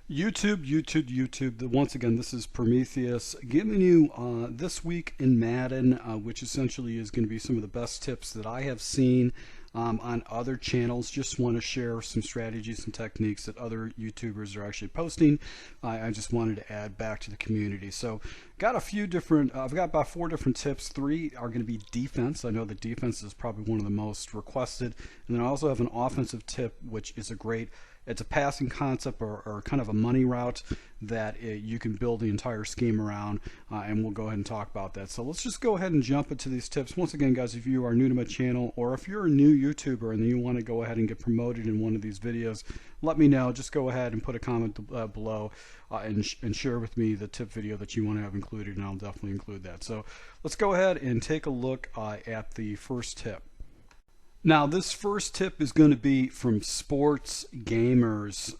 YouTube. Once again, this is Prometheus giving you this week in Madden, which essentially is going to be some of the best tips that I have seen on other channels. Just want to share some strategies and techniques that other YouTubers are actually posting. I just wanted to add back to the community. So got a few different, I've got about 4 different tips. 3 are going to be defense. I know the defense is probably one of the most requested. And then I also have an offensive tip, which is it's a passing concept or kind of a money route that you can build the entire scheme around, and we'll go ahead and talk about that. So let's just go ahead and jump into these tips. Once again, guys, if you are new to my channel or if you're a new YouTuber and you want to go ahead and get promoted in one of these videos, let me know. Just go ahead and put a comment below and share with me the tip video that you want to have included, and I'll definitely include that. So let's go ahead and take a look at the first tip. Now, this first tip is going to be from Sports Gamers.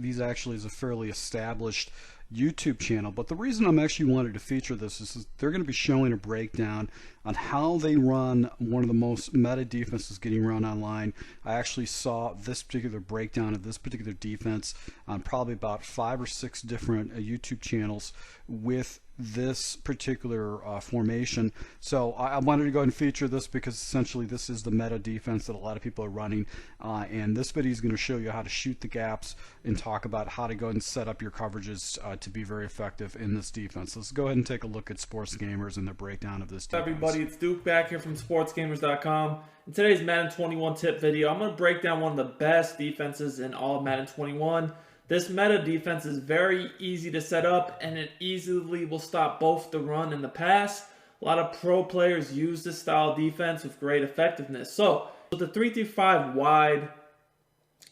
These actually is a fairly established YouTube channel, but the reason I'm actually wanted to feature this is they're going to be showing a breakdown on how they run one of the most meta defenses getting run online. I actually saw this particular breakdown of this particular defense on probably about 5 or 6 different YouTube channels with this particular formation. So I wanted to go ahead and feature this because essentially this is the meta defense that a lot of people are running, and this video is going to show you how to shoot the gaps and talk about how to go ahead and set up your coverages to be very effective in this defense. Let's go ahead and take a look at Sports Gamers and their breakdown of this defense. Everybody, it's Duke back here from sportsgamers.com. In today's Madden 21 tip video, I'm going to break down one of the best defenses in all of Madden 21. This meta defense is very easy to set up, and it easily will stop both the run and the pass. A lot of pro players use this style of defense with great effectiveness. So with the 3-5 wide,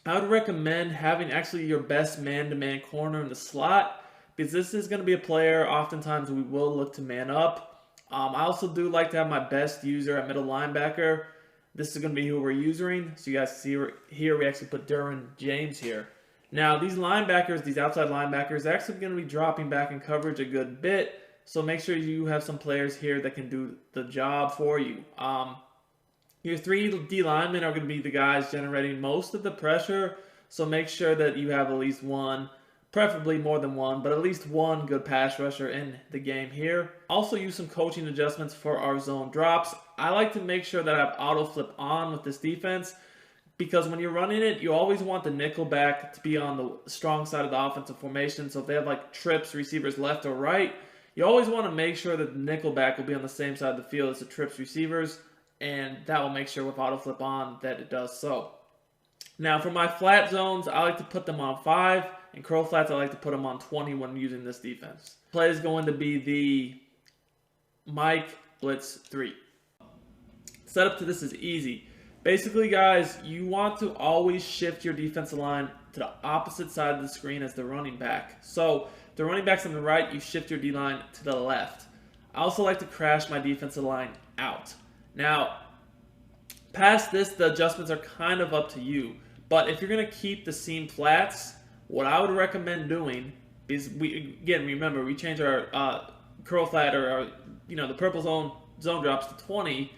I would recommend having actually your best man-to-man corner in the slot, because this is going to be a player oftentimes we will look to man up. I also do like to have my best user at middle linebacker. This is going to be who we're using. So you guys see here we actually put Derwin James here. Now, these linebackers, these outside linebackers, are actually going to be dropping back in coverage a good bit. So make sure you have some players here that can do the job for you. Your 3 D linemen are going to be the guys generating most of the pressure. So make sure that you have at least one, preferably more than one, but at least one good pass rusher in the game here. Also use some coaching adjustments for our zone drops. I like to make sure that I have auto flip on with this defense, because when you're running it, you always want the nickel back to be on the strong side of the offensive formation. So if they have like trips receivers left or right, you always want to make sure that the nickel back will be on the same side of the field as the trips receivers, and that will make sure with auto flip on that it does so. Now for my flat zones, I like to put them on 5, and curl flats I like to put them on 20 when using this defense. Play is going to be the Mike Blitz 3. Setup to this is easy. Basically, guys, you want to always shift your defensive line to the opposite side of the screen as the running back. So, the running back's on the right, you shift your D-line to the left. I also like to crash my defensive line out. Now, past this, the adjustments are kind of up to you. But if you're going to keep the seam flats, what I would recommend doing is, remember, we change our curl flat or our, the purple zone drops to 20.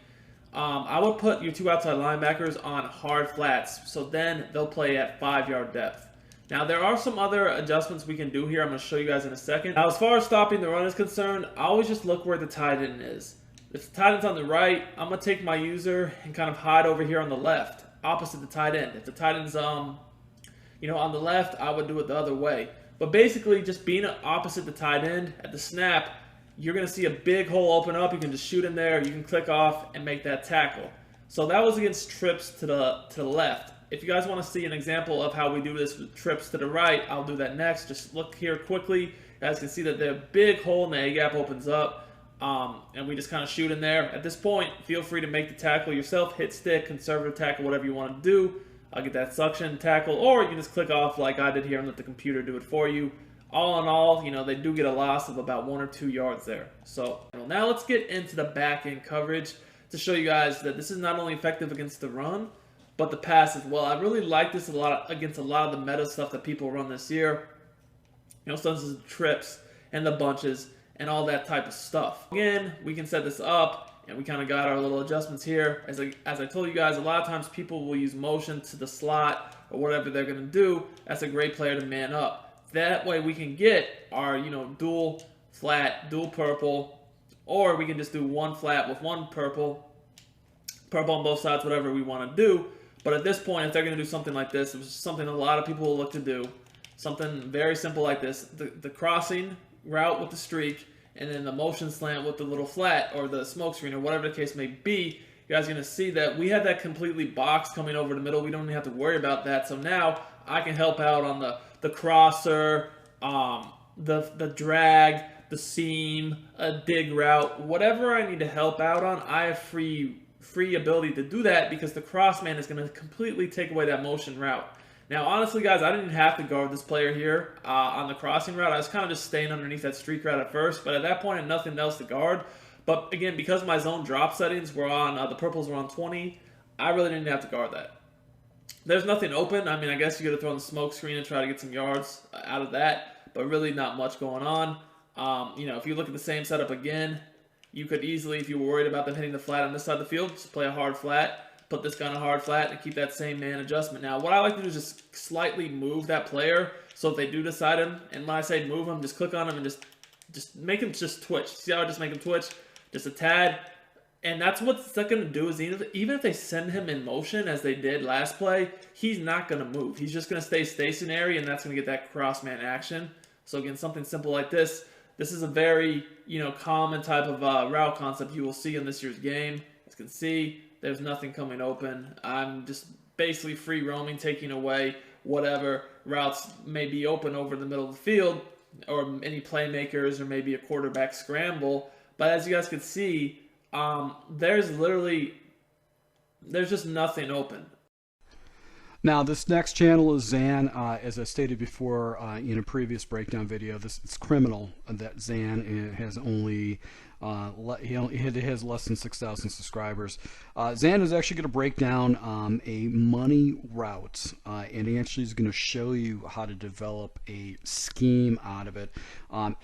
I would put your 2 outside linebackers on hard flats, so then they'll play at 5-yard depth. Now, there are some other adjustments we can do here. I'm going to show you guys in a second. Now, as far as stopping the run is concerned, I always just look where the tight end is. If the tight end's on the right, I'm going to take my user and kind of hide over here on the left, opposite the tight end. If the tight end's on the left, I would do it the other way. But basically, just being opposite the tight end at the snap, you're going to see a big hole open up. You can just shoot in there. You can click off and make that tackle. So that was against trips to the left. If you guys want to see an example of how we do this with trips to the right, I'll do that next. Just look here quickly. You guys can see that the big hole in the A-gap opens up, and we just kind of shoot in there. At this point, feel free to make the tackle yourself. Hit stick, conservative tackle, whatever you want to do. I'll get that suction tackle, or you can just click off like I did here and let the computer do it for you. All in all, they do get a loss of about 1 or 2 yards there. So now let's get into the back end coverage to show you guys that this is not only effective against the run, but the pass as well. I really like this a lot against a lot of the meta stuff that people run this year. Such as the trips and the bunches and all that type of stuff. Again, we can set this up, and we kind of got our little adjustments here. As I told you guys, a lot of times people will use motion to the slot or whatever they're going to do. That's a great player to man up. That way we can get our, dual flat, dual purple, or we can just do one flat with one purple on both sides, whatever we want to do. But at this point, if they're going to do something like this, which is something a lot of people will look to do, something very simple like this, the crossing route with the streak, and then the motion slant with the little flat or the smoke screen or whatever the case may be, you guys are going to see that we have that completely boxed coming over the middle. We don't even have to worry about that. So now I can help out on the crosser, the drag, the seam, a dig route, whatever I need to help out on. I have free ability to do that because the crossman is going to completely take away that motion route. Now, honestly, guys, I didn't have to guard this player here on the crossing route. I was kind of just staying underneath that streak route at first, but at that point, I had nothing else to guard. But again, because my zone drop settings were on, the purples were on 20, I really didn't have to guard that. There's nothing open. I mean, I guess you could have thrown the smoke screen and try to get some yards out of that, but really not much going on. If you look at the same setup again, you could easily, if you were worried about them hitting the flat on this side of the field, just play a hard flat, put this guy on a hard flat, and keep that same man adjustment. Now, what I like to do is just slightly move that player, so if they do decide him, and when I say move him, just click on him and just make him just twitch. See how I just make him twitch? Just a tad. And that's what it's going to do is even if they send him in motion, as they did last play, he's not going to move. He's just going to stay stationary, and that's going to get that cross-man action. So again, something simple like this. This is a very, common type of route concept you will see in this year's game. As you can see, there's nothing coming open. I'm just basically free roaming, taking away whatever routes may be open over the middle of the field, or any playmakers, or maybe a quarterback scramble. But as you guys can see, there's just nothing open. Now, this next channel is Zan. As I stated before in a previous breakdown video, it's criminal that Zan has only he has less than 6,000 subscribers. Zan is actually going to break down a money route, and he actually is going to show you how to develop a scheme out of it.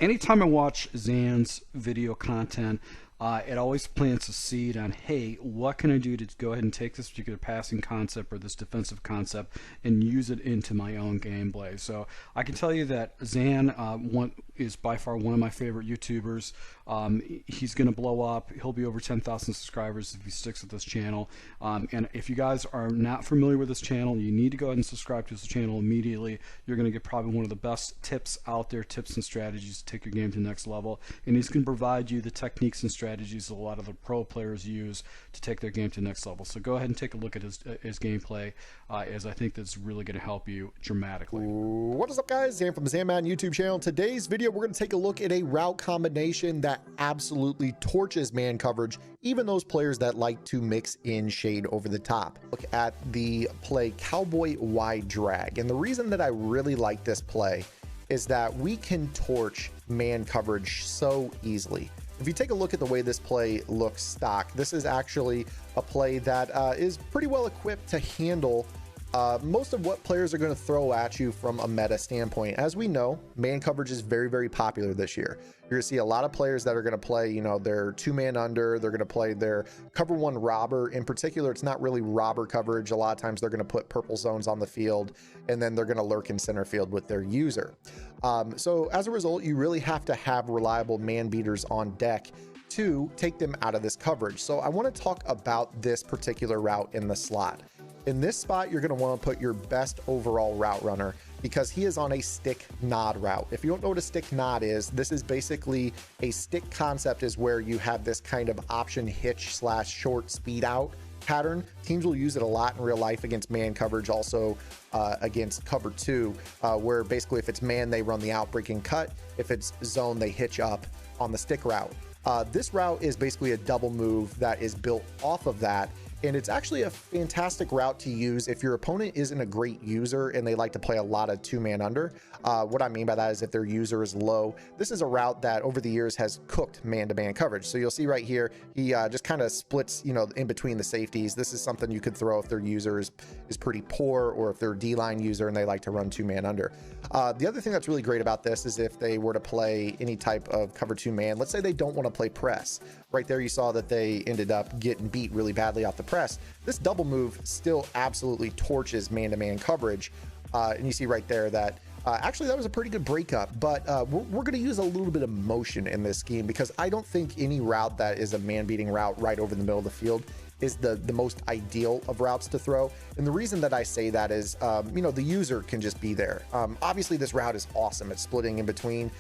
Anytime I watch Zan's video content, it always plants a seed on, hey, what can I do to go ahead and take this particular passing concept or this defensive concept and use it into my own gameplay. So I can tell you that Zan is by far one of my favorite YouTubers. He's going to blow up. He'll be over 10,000 subscribers if he sticks with this channel. And if you guys are not familiar with this channel, you need to go ahead and subscribe to this channel immediately. You're going to get probably one of the best tips out there, tips and strategies to take your game to the next level. And he's going to provide you the techniques and strategies a lot of the pro players use to take their game to the next level. So go ahead and take a look at his gameplay, as I think that's really going to help you dramatically. What is up, guys? Zan from the Zan Madden YouTube channel. Today's video, we're going to take a look at a route combination that absolutely torches man coverage, even those players that like to mix in shade over the top. Look at the play Cowboy Wide Drag. And the reason that I really like this play is that we can torch man coverage so easily. If you take a look at the way this play looks stock, this is actually a play that is pretty well equipped to handle most of what players are going to throw at you from a meta standpoint. As we know, man coverage is very, very popular this year. You're going to see a lot of players that are going to play, their two-man under. They're going to play their cover one robber. In particular, it's not really robber coverage. A lot of times they're going to put purple zones on the field, and then they're going to lurk in center field with their user. So as a result, you really have to have reliable man beaters on deck to take them out of this coverage. So I want to talk about this particular route in the slot. In this spot, you're going to want to put your best overall route runner because he is on a stick nod route. If you don't know what a stick nod is, this is basically a stick concept, is where you have this kind of option hitch slash short speed out pattern. Teams will use it a lot in real life against man coverage, also against cover two, where basically if it's man, they run the out break and cut. If it's zone, they hitch up on the stick route. This route is basically a double move that is built off of that. And it's actually a fantastic route to use if your opponent isn't a great user and they like to play a lot of two-man under. What I mean by that is if their user is low. This is a route that over the years has cooked man-to-man coverage. So you'll see right here, he just kind of splits, in between the safeties. This is something you could throw if their user is pretty poor, or if they're a D-line user and they like to run two-man under. The other thing that's really great about this is if they were to play any type of cover two-man, let's say they don't want to play press. Right there, you saw that they ended up getting beat really badly off the press. This double move still absolutely torches man-to-man coverage. And you see right there that Actually, that was a pretty good breakup, but we're going to use a little bit of motion in this scheme because I don't think any route that is a man-beating route right over the middle of the field is the most ideal of routes to throw. And the reason that I say that is, you know, the user can just be there. Obviously, this route is awesome. It's splitting in between.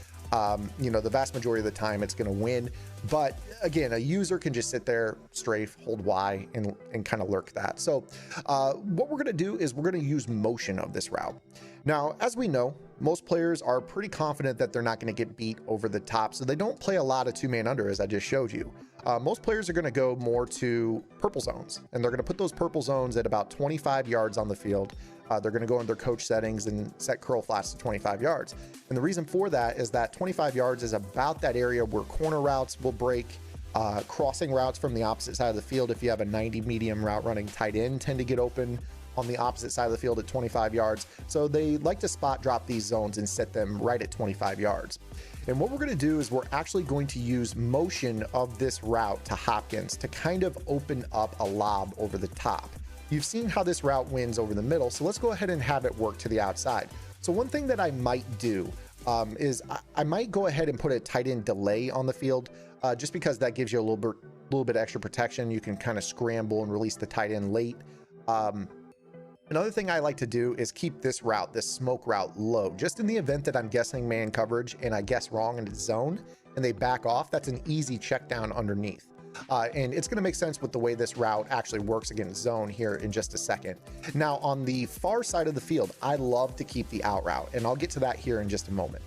You know, the vast majority of the time it's going to win. But again, a user can just sit there, strafe, hold Y, and kind of lurk that. So what we're going to do is we're going to use motion of this route. Now, as we know, most players are pretty confident that they're not going to get beat over the top, so they don't play a lot of two-man under, as I just showed you. Most players are going to go more to purple zones, and they're going to put those purple zones at about 25 yards on the field. They're going to go in their coach settings and set curl flats to 25 yards. And the reason for that is that 25 yards is about that area where corner routes will break, crossing routes from the opposite side of the field. If you have a 90 medium route running, tight end tend to get open on the opposite side of the field at 25 yards. So they like to spot drop these zones and set them right at 25 yards. And what we're going to do is we're actually going to use motion of this route to Hopkins to kind of open up a lob over the top. You've seen how this route wins over the middle, so let's go ahead and have it work to the outside. So one thing that I might do is I might go ahead and put a tight end delay on the field, just because that gives you a little bit extra protection. You can kind of scramble and release the tight end late. Another thing I like to do is keep this route, this smoke route, low, just in the event that I'm guessing man coverage and I guess wrong in the zone and they back off. That's an easy check down underneath. And it's going to make sense with the way this route actually works against zone here in just a second. Now, on the far side of the field, I love to keep the out route, and I'll get to that here in just a moment.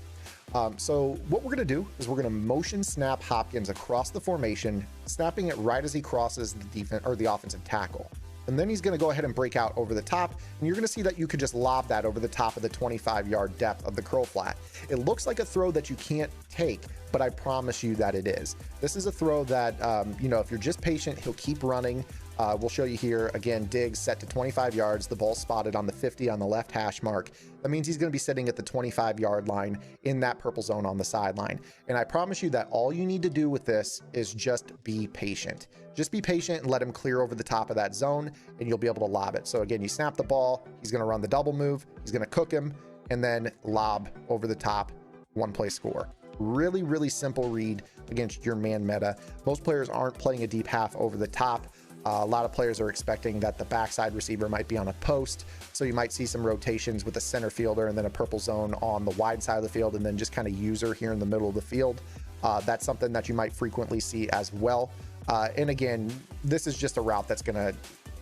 So what we're going to do is we're going to motion snap Hopkins across the formation, snapping it right as he crosses the defense or the offensive tackle. And then he's going to go ahead and break out over the top, and you're going to see that you could just lob that over the top of the 25-yard depth of the curl flat. It looks like a throw that you can't take, but I promise you that it is. This is a throw that, you know, if you're just patient, he'll keep running. We'll show you here again. Diggs set to 25 yards. The ball spotted on the 50 on the left hash mark. That means he's going to be sitting at the 25-yard line in that purple zone on the sideline. And I promise you that all you need to do with this is just be patient. Just be patient and let him clear over the top of that zone, and you'll be able to lob it. So again, you snap the ball. He's going to run the double move. He's going to cook him and then lob over the top. One play score. Really, really simple read against your man meta. Most players aren't playing a deep half over the top. A lot of players are expecting that the backside receiver might be on a post, so you might see some rotations with a center fielder and then a purple zone on the wide side of the field, and then just kind of user here in the middle of the field. That's something that you might frequently see as well. And again, this is just a route that's going to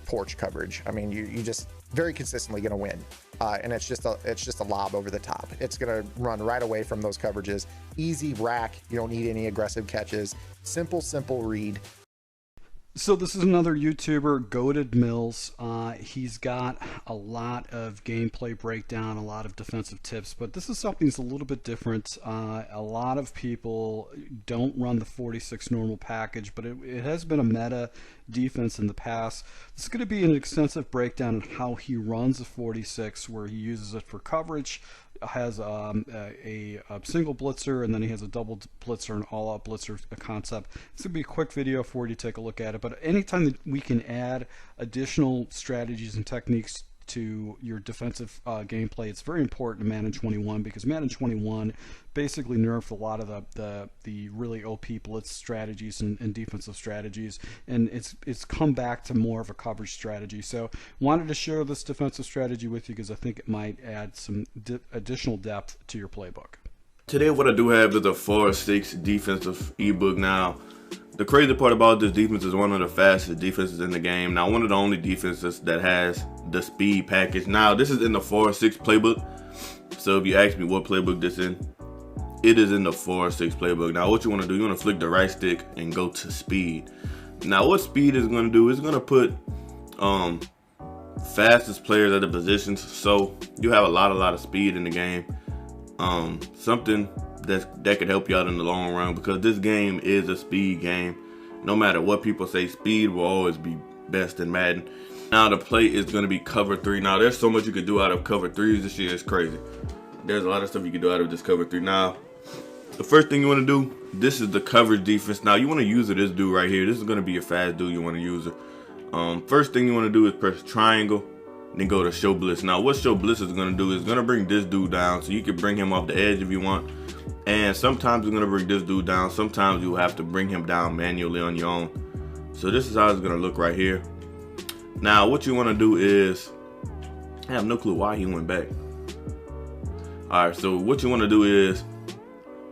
torch coverage. I mean, you just very consistently going to win. And it's just a lob over the top. It's going to run right away from those coverages. Easy rack. You don't need any aggressive catches. Simple read. So this is another YouTuber, Goated Mills. He's got a lot of gameplay breakdown, a lot of defensive tips, but this is something that's a little bit different. A lot of people don't run the 46 normal package, but it has been a meta defense in the past. This is going to be an extensive breakdown on how he runs the 46, where he uses it for coverage, has a single blitzer, and then he has a double blitzer, an all-out blitzer concept. It's going to be a quick video for you to take a look at it, but anytime that we can add additional strategies and techniques to your defensive gameplay, it's very important in Madden 21, because Madden 21 basically nerfed a lot of the really OP blitz strategies and defensive strategies, and it's come back to more of a coverage strategy. So wanted to share this defensive strategy with you because I think it might add some additional depth to your playbook. Today what I do have is a 4-6 defensive ebook. Now, the crazy part about this defense is one of the fastest defenses in the game. Now, one of the only defenses that has the speed package. Now, this is in the 4-6 playbook. So if you ask me what playbook this in, it is in the 4-6 playbook. Now, what you want to do, you want to flick the right stick and go to speed. Now, what speed is going to do is going to put fastest players at the positions. So you have a lot of speed in the game. Something that could help you out in the long run, because this game is a speed game. No matter what people say, speed will always be best in Madden. Now the play is going to be cover 3. Now there's so much you could do out of cover 3s this year. It's crazy. There's a lot of stuff you can do out of this cover 3. Now the first thing you want to do, this is the coverage defense. Now you want to use this dude right here. This is going to be a fast dude. You want to use it. First thing you want to do is press triangle, then go to show blitz. Now what show blitz is going to do is going to bring this dude down, so you can bring him off the edge if you want. And sometimes it's going to bring this dude down. Sometimes you have to bring him down manually on your own. So this is how it's going to look right here. Now what you want to do is, I have no clue why he went back. Alright, so what you want to do is,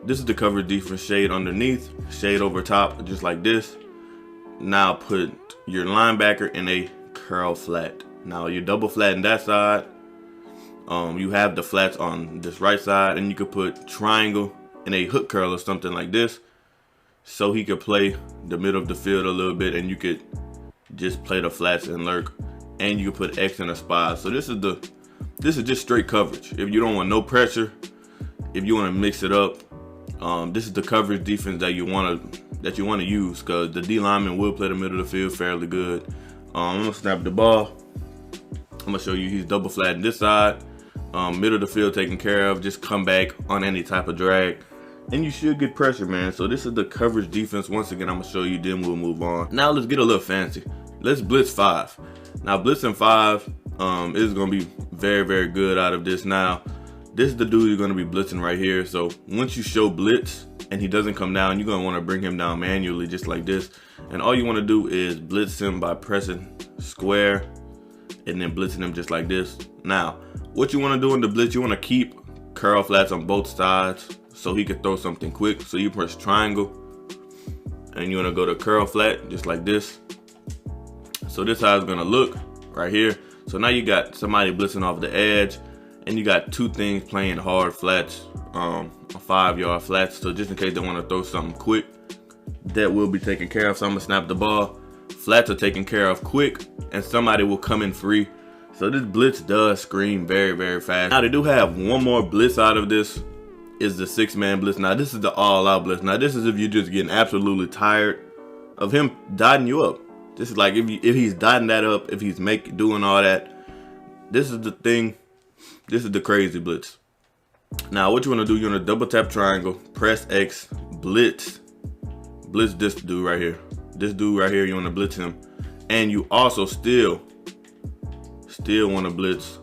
this is the coverage defense, shade underneath, shade over top, just like this. Now put your linebacker in a curl flat. Now you double flatten that side. You have the flats on this right side, and you could put triangle in a hook curl or something like this, so he could play the middle of the field a little bit, and you could just play the flats and lurk, and you could put X in a spot. So this is just straight coverage. If you don't want no pressure, if you want to mix it up, this is the coverage defense that you want to use, because the D lineman will play the middle of the field fairly good. I'm gonna snap the ball. I'm gonna show you he's double flattened this side, middle of the field taken care of. Just come back on any type of drag, and you should get pressure, man. So this is the coverage defense. Once again, I'm gonna show you, then we'll move on. Now let's get a little fancy. Let's blitz 5. Now blitzing 5 is gonna be very, very good out of this. Now this is the dude you're gonna be blitzing right here. So once you show blitz and he doesn't come down, you're gonna want to bring him down manually, just like this. And all you want to do is blitz him by pressing square and then blitzing him just like this. Now what you want to do in the blitz, you want to keep curl flats on both sides so he could throw something quick. So you press triangle and you want to go to curl flat just like this. So this is how it's gonna look right here. So now you got somebody blitzing off the edge, and you got two things playing hard flats, 5-yard flats. So just in case they want to throw something quick, that will be taken care of. So I'm gonna snap the ball. Flats are taken care of quick, and somebody will come in free. So this blitz does scream very, very fast. Now they do have one more blitz out of this, is the 6-man blitz. Now this is the all-out blitz. Now this is if you're just getting absolutely tired of him dotting you up. This is like if he's dotting that up, if he's doing all that. This is the thing. This is the crazy blitz. Now what you want to do, you want to double tap triangle, press X, blitz this dude right here. This dude right here, you want to blitz him. And you also still want to blitz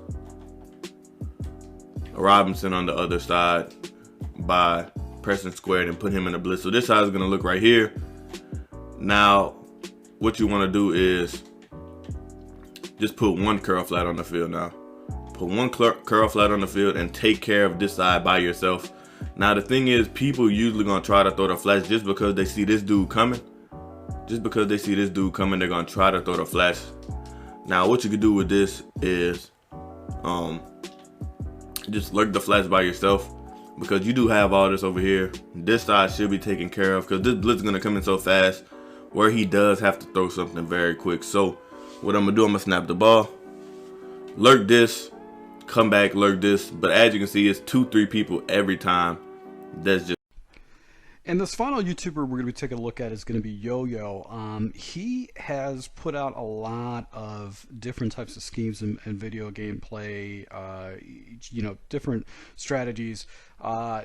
Robinson on the other side by pressing square and put him in a blitz. So this is how it's going to look right here. Now what you want to do is just put one curl flat on the field. Now put one curl flat on the field and take care of this side by yourself. Now the thing is, people usually gonna try to throw the flats just because they see this dude coming. Just because they see this dude coming, they're gonna try to throw the flats. Now what you can do with this is just lurk the flats by yourself, because you do have all this over here. This side should be taken care of, because this blitz is gonna come in so fast where he does have to throw something very quick. So what I'm gonna do, I'm gonna snap the ball, lurk this, come back, lurk this. But as you can see, it's 2-3 people every time. That's just. And this final YouTuber we're going to be taking a look at is going to be Yo-Yo. He has put out a lot of different types of schemes in video gameplay, different strategies.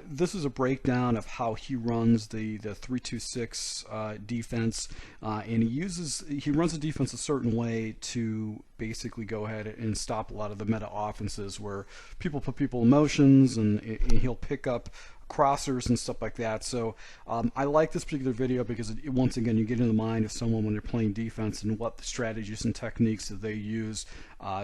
This is a breakdown of how he runs the 3-2-6 defense, and he runs the defense a certain way to basically go ahead and stop a lot of the meta offenses where people put people in motions, and he'll pick up crossers and stuff like that. So I like this particular video because once again, you get in the mind of someone when they're playing defense and what the strategies and techniques that they use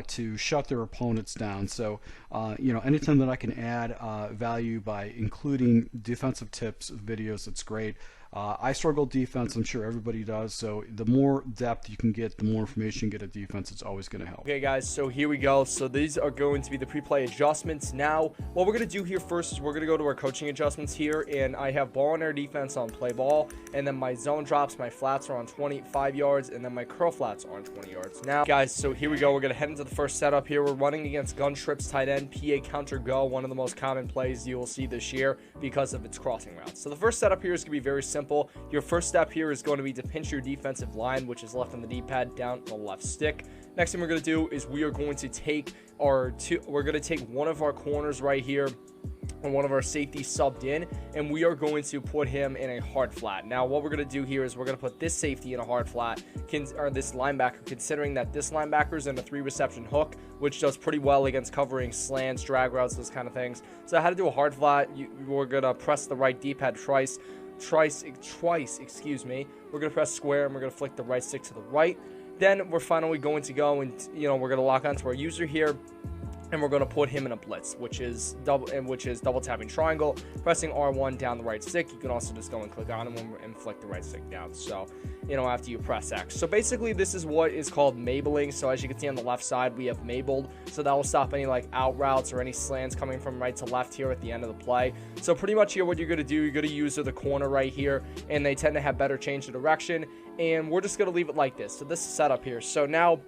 to shut their opponents down. So anytime that I can add value by including defensive tips videos, that's great. I struggle defense, I'm sure everybody does, so the more depth you can get, the more information you get at defense, it's always going to help. Okay guys, so here we go. So these are going to be the pre-play adjustments. Now what we're going to do here first is we're going to go to our coaching adjustments here, and I have ball in our defense on play ball, and then my zone drops, my flats are on 25 yards, and then my curl flats are on 20 yards. Now guys, so here we go. We're going to head into the first setup here. We're running against gun trips tight end, PA counter go, one of the most common plays you will see this year because of its crossing routes. So the first setup here is going to be very simple. Your first step here is going to be to pinch your defensive line, which is left on the D-pad, down the left stick. Next thing we're going to do is we are going to take one of our corners right here, and one of our safeties subbed in, and we are going to put him in a hard flat. Now, what we're going to do here is we're going to put this safety in a hard flat, or this linebacker, considering that this linebacker is in a 3-reception hook, which does pretty well against covering slants, drag routes, those kind of things. So how to do a hard flat, we're going to press the right D-pad twice, excuse me. We're going to press square, and we're going to flick the right stick to the right. Then we're finally going to go and, we're going to lock onto our user here, and we're going to put him in a blitz, which is double tapping triangle, pressing R1 down the right stick. You can also just go and click on him and flick the right stick down. So, after you press X. So basically, this is what is called mabling. So as you can see on the left side, we have mabled. So that will stop any like out routes or any slants coming from right to left here at the end of the play. So pretty much here, what you're going to do, you're going to use the corner right here, and they tend to have better change of direction. And we're just going to leave it like this. So this is set up here. So now,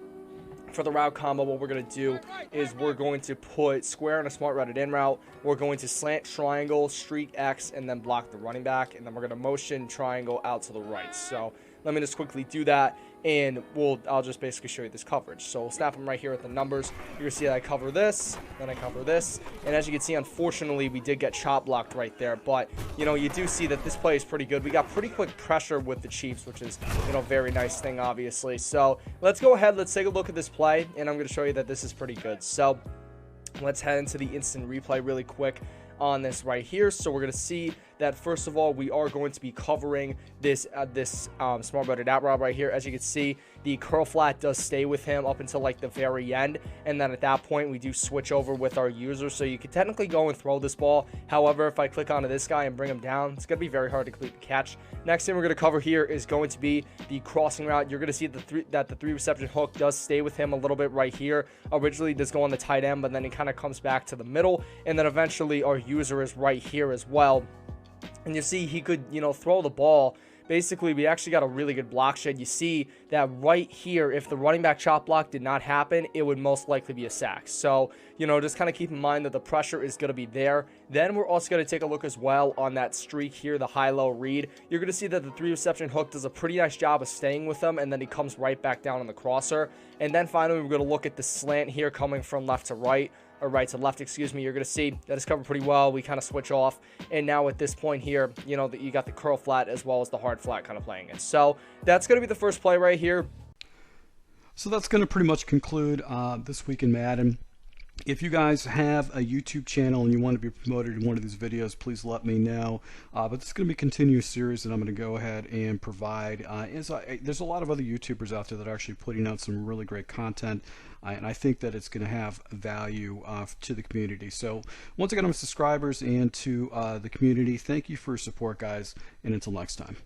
for the route combo, what we're going to do is we're going to put square on a smart routed in route. We're going to slant triangle, streak X, and then block the running back. And then we're going to motion triangle out to the right. So let me just quickly do that, and I'll just basically show you this coverage. So we'll snap them right here at the numbers. You're going to see that I cover this, then I cover this. And as you can see, unfortunately, we did get chop blocked right there. But, you do see that this play is pretty good. We got pretty quick pressure with the Chiefs, which is, very nice thing, obviously. So let's go ahead. Let's take a look at this play, and I'm going to show you that this is pretty good. So let's head into the instant replay really quick on this right here. So we're going to see that first of all, we are going to be covering this smart routed out route right here. As you can see, the curl flat does stay with him up until like the very end, and then at that point we do switch over with our user. So you could technically go and throw this ball. However, if I click onto this guy and bring him down, it's going to be very hard to complete the catch. Next thing we're going to cover here is going to be the crossing route. You're going to see that the 3-reception hook does stay with him a little bit right here. Originally does go on the tight end, but then he kind of comes back to the middle, and then eventually our user is right here as well. And you see he could, throw the ball. Basically, we actually got a really good block shed. You see that right here, if the running back chop block did not happen, it would most likely be a sack. So, just kind of keep in mind that the pressure is going to be there. Then we're also going to take a look as well on that streak here, the high-low read. You're going to see that the 3-reception hook does a pretty nice job of staying with them, and then he comes right back down on the crosser. And then finally, we're going to look at the slant here coming from left to right. Or right to left, excuse me. You're going to see that it's covered pretty well. We kind of switch off, and now at this point here, that you got the curl flat as well as the hard flat kind of playing it. So that's going to be the first play right here. So that's going to pretty much conclude this week in Madden. If you guys have a YouTube channel and you want to be promoted in one of these videos, please let me know. But this is going to be a continuous series that I'm going to go ahead and provide. There's a lot of other YouTubers out there that are actually putting out some really great content, and I think that it's going to have value to the community. So once again, I'm subscribers and to the community, thank you for your support, guys, and until next time.